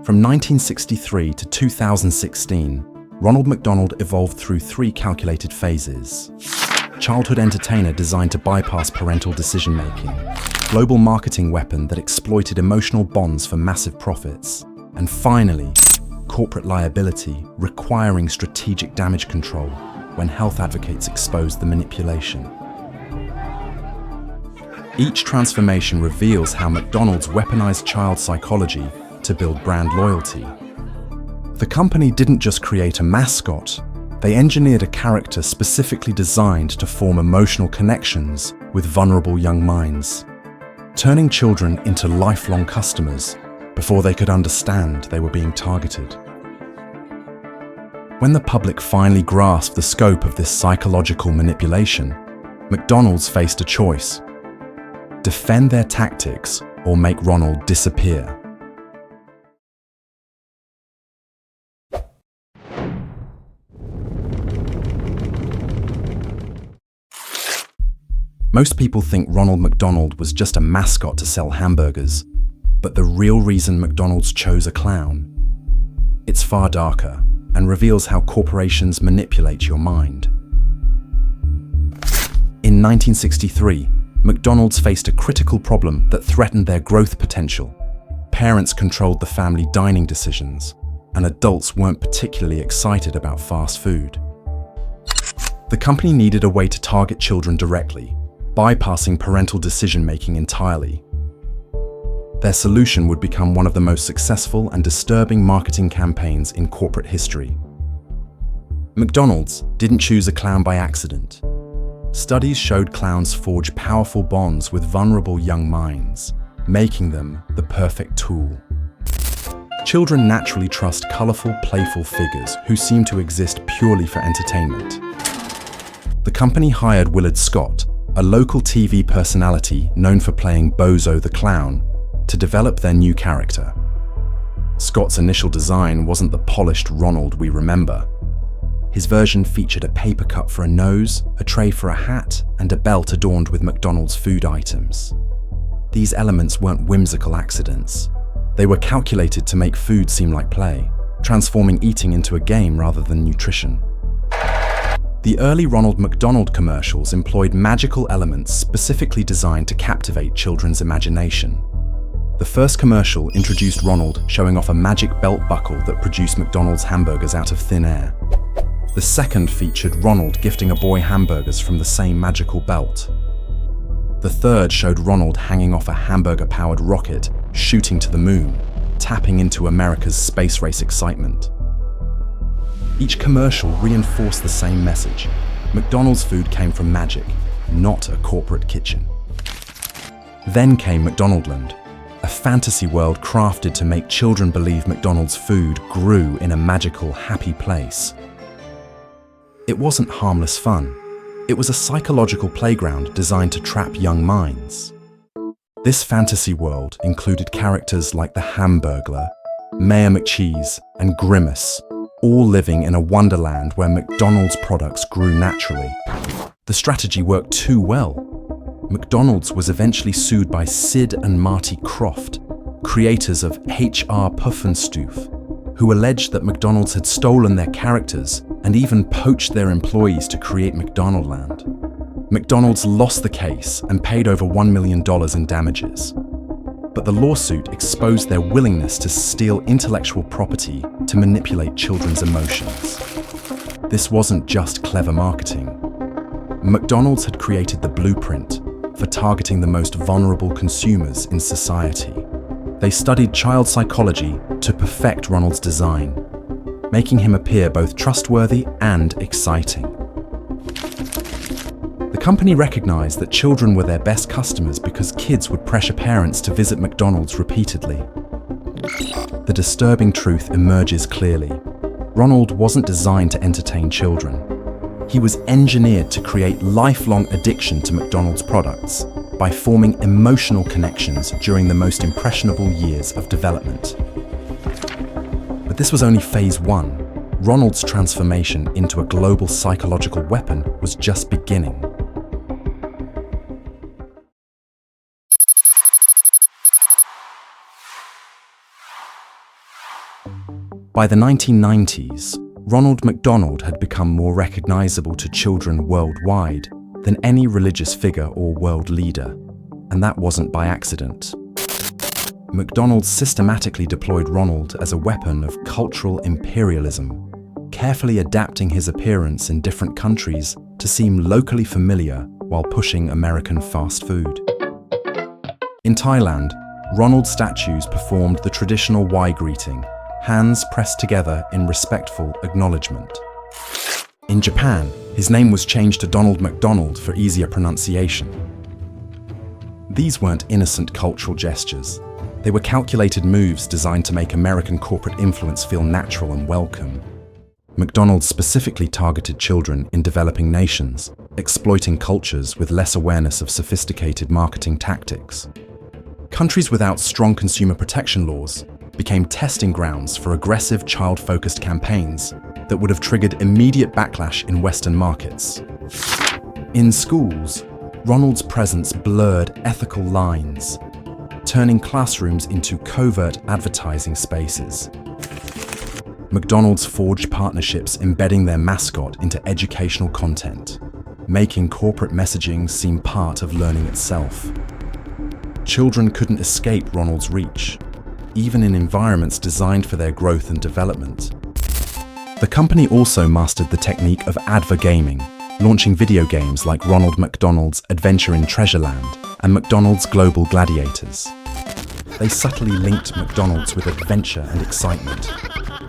From 1963 to 2016, Ronald McDonald evolved through 3 calculated phases. Childhood entertainer designed to bypass parental decision-making, global marketing weapon that exploited emotional bonds for massive profits, and finally, corporate liability requiring strategic damage control when health advocates exposed the manipulation. Each transformation reveals how McDonald's weaponized child psychology to build brand loyalty. The company didn't just create a mascot, they engineered a character specifically designed to form emotional connections with vulnerable young minds, turning children into lifelong customers before they could understand they were being targeted. When the public finally grasped the scope of this psychological manipulation, McDonald's faced a choice: defend their tactics or make Ronald disappear. Most people think Ronald McDonald was just a mascot to sell hamburgers, but the real reason McDonald's chose a clown, it's far darker and reveals how corporations manipulate your mind. In 1963, McDonald's faced a critical problem that threatened their growth potential. Parents controlled the family dining decisions, and adults weren't particularly excited about fast food. The company needed a way to target children directly, bypassing parental decision-making entirely. Their solution would become one of the most successful and disturbing marketing campaigns in corporate history. McDonald's didn't choose a clown by accident. Studies showed clowns forge powerful bonds with vulnerable young minds, making them the perfect tool. Children naturally trust colorful, playful figures who seem to exist purely for entertainment. The company hired Willard Scott, a local TV personality known for playing Bozo the Clown, to develop their new character. Scott's initial design wasn't the polished Ronald we remember. His version featured a paper cup for a nose, a tray for a hat, and a belt adorned with McDonald's food items. These elements weren't whimsical accidents. They were calculated to make food seem like play, transforming eating into a game rather than nutrition. The early Ronald McDonald commercials employed magical elements specifically designed to captivate children's imagination. The first commercial introduced Ronald showing off a magic belt buckle that produced McDonald's hamburgers out of thin air. The second featured Ronald gifting a boy hamburgers from the same magical belt. The third showed Ronald hanging off a hamburger-powered rocket, shooting to the moon, tapping into America's space race excitement. Each commercial reinforced the same message: McDonald's food came from magic, not a corporate kitchen. Then came McDonaldland, a fantasy world crafted to make children believe McDonald's food grew in a magical, happy place. It wasn't harmless fun. It was a psychological playground designed to trap young minds. This fantasy world included characters like the Hamburglar, Mayor McCheese, and Grimace, all living in a wonderland where McDonald's products grew naturally. The strategy worked too well. McDonald's was eventually sued by Sid and Marty Croft, creators of HR Pufnstoof, who alleged that McDonald's had stolen their characters and even poached their employees to create McDonaldland. McDonald's lost the case and paid over $1 million in damages. But the lawsuit exposed their willingness to steal intellectual property to manipulate children's emotions. This wasn't just clever marketing. McDonald's had created the blueprint for targeting the most vulnerable consumers in society. They studied child psychology to perfect Ronald's design, making him appear both trustworthy and exciting. The company recognized that children were their best customers because kids would pressure parents to visit McDonald's repeatedly. The disturbing truth emerges clearly. Ronald wasn't designed to entertain children. He was engineered to create lifelong addiction to McDonald's products by forming emotional connections during the most impressionable years of development. But this was only phase 1. Ronald's transformation into a global psychological weapon was just beginning. By the 1990s, Ronald McDonald had become more recognizable to children worldwide than any religious figure or world leader, and that wasn't by accident. McDonald systematically deployed Ronald as a weapon of cultural imperialism, carefully adapting his appearance in different countries to seem locally familiar while pushing American fast food. In Thailand, Ronald statues performed the traditional Y greeting, hands pressed together in respectful acknowledgement. In Japan, his name was changed to Donald McDonald for easier pronunciation. These weren't innocent cultural gestures. They were calculated moves designed to make American corporate influence feel natural and welcome. McDonald's specifically targeted children in developing nations, exploiting cultures with less awareness of sophisticated marketing tactics. Countries without strong consumer protection laws became testing grounds for aggressive child-focused campaigns that would have triggered immediate backlash in Western markets. In schools, Ronald's presence blurred ethical lines, turning classrooms into covert advertising spaces. McDonald's forged partnerships embedding their mascot into educational content, making corporate messaging seem part of learning itself. Children couldn't escape Ronald's reach, even in environments designed for their growth and development. The company also mastered the technique of advergaming, launching video games like Ronald McDonald's Adventure in Treasureland and McDonald's Global Gladiators. They subtly linked McDonald's with adventure and excitement,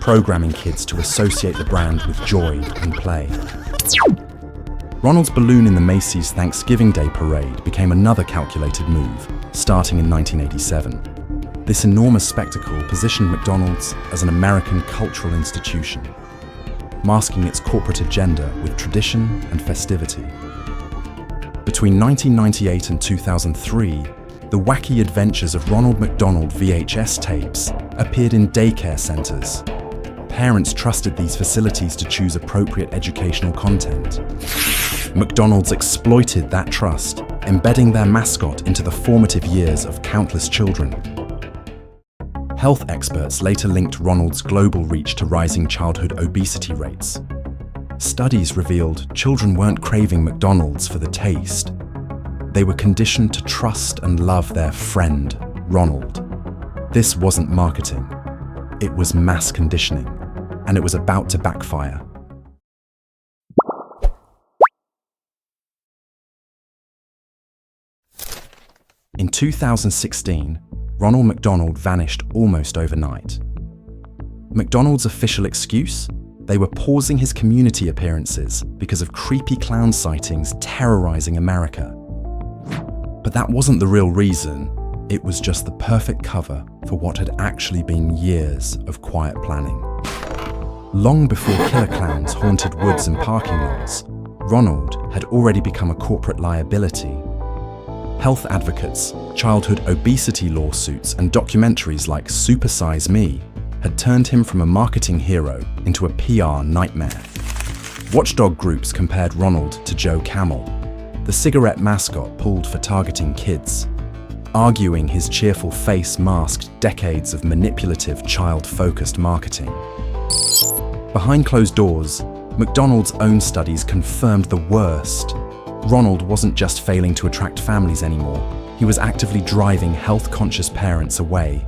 programming kids to associate the brand with joy and play. Ronald's balloon in the Macy's Thanksgiving Day Parade became another calculated move, starting in 1987. This enormous spectacle positioned McDonald's as an American cultural institution, masking its corporate agenda with tradition and festivity. Between 1998 and 2003, the wacky adventures of Ronald McDonald VHS tapes appeared in daycare centers. Parents trusted these facilities to choose appropriate educational content. McDonald's exploited that trust, embedding their mascot into the formative years of countless children. Health experts later linked Ronald's global reach to rising childhood obesity rates. Studies revealed children weren't craving McDonald's for the taste. They were conditioned to trust and love their friend, Ronald. This wasn't marketing. It was mass conditioning, and it was about to backfire. In 2016, Ronald McDonald vanished almost overnight. McDonald's official excuse? They were pausing his community appearances because of creepy clown sightings terrorizing America. But that wasn't the real reason. It was just the perfect cover for what had actually been years of quiet planning. Long before killer clowns haunted woods and parking lots, Ronald had already become a corporate liability. Health advocates, childhood obesity lawsuits, and documentaries like Super Size Me had turned him from a marketing hero into a PR nightmare. Watchdog groups compared Ronald to Joe Camel, the cigarette mascot pulled for targeting kids, arguing his cheerful face masked decades of manipulative, child-focused marketing. Behind closed doors, McDonald's own studies confirmed the worst. Ronald wasn't just failing to attract families anymore, he was actively driving health-conscious parents away.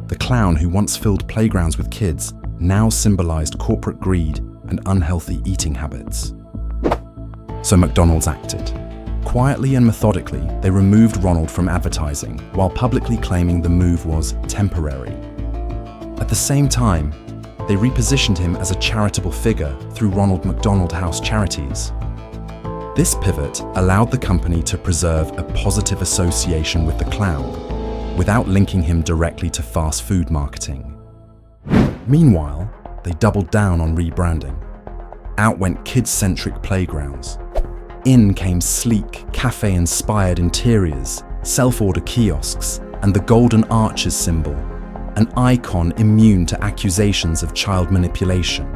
The clown who once filled playgrounds with kids now symbolized corporate greed and unhealthy eating habits. So McDonald's acted. Quietly and methodically, they removed Ronald from advertising while publicly claiming the move was temporary. At the same time, they repositioned him as a charitable figure through Ronald McDonald House Charities. This pivot allowed the company to preserve a positive association with the clown, without linking him directly to fast food marketing. Meanwhile, they doubled down on rebranding. Out went kid-centric playgrounds. In came sleek, cafe-inspired interiors, self-order kiosks, and the Golden Arches symbol, an icon immune to accusations of child manipulation.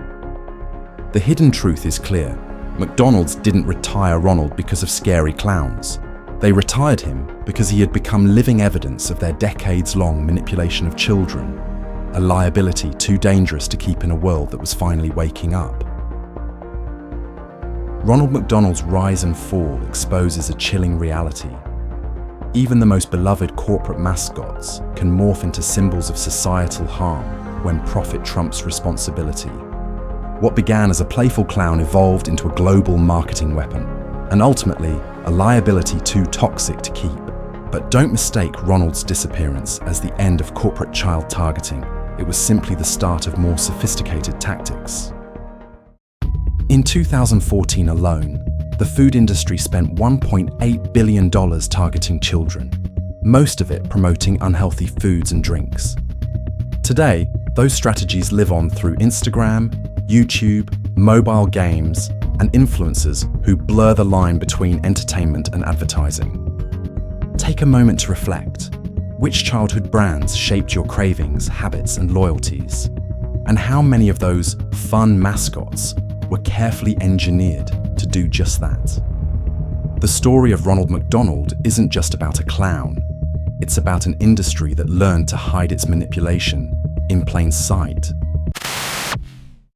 The hidden truth is clear. McDonald's didn't retire Ronald because of scary clowns. They retired him because he had become living evidence of their decades-long manipulation of children. a liability too dangerous to keep in a world that was finally waking up. Ronald McDonald's rise and fall exposes a chilling reality. Even the most beloved corporate mascots can morph into symbols of societal harm when profit trumps responsibility. What began as a playful clown evolved into a global marketing weapon, and ultimately, a liability too toxic to keep. But don't mistake Ronald's disappearance as the end of corporate child targeting. It was simply the start of more sophisticated tactics. In 2014 alone, the food industry spent $1.8 billion targeting children, most of it promoting unhealthy foods and drinks. Today, those strategies live on through Instagram, YouTube, mobile games, and influencers who blur the line between entertainment and advertising. Take a moment to reflect. Which childhood brands shaped your cravings, habits, and loyalties? And how many of those fun mascots were carefully engineered to do just that? The story of Ronald McDonald isn't just about a clown. It's about an industry that learned to hide its manipulation in plain sight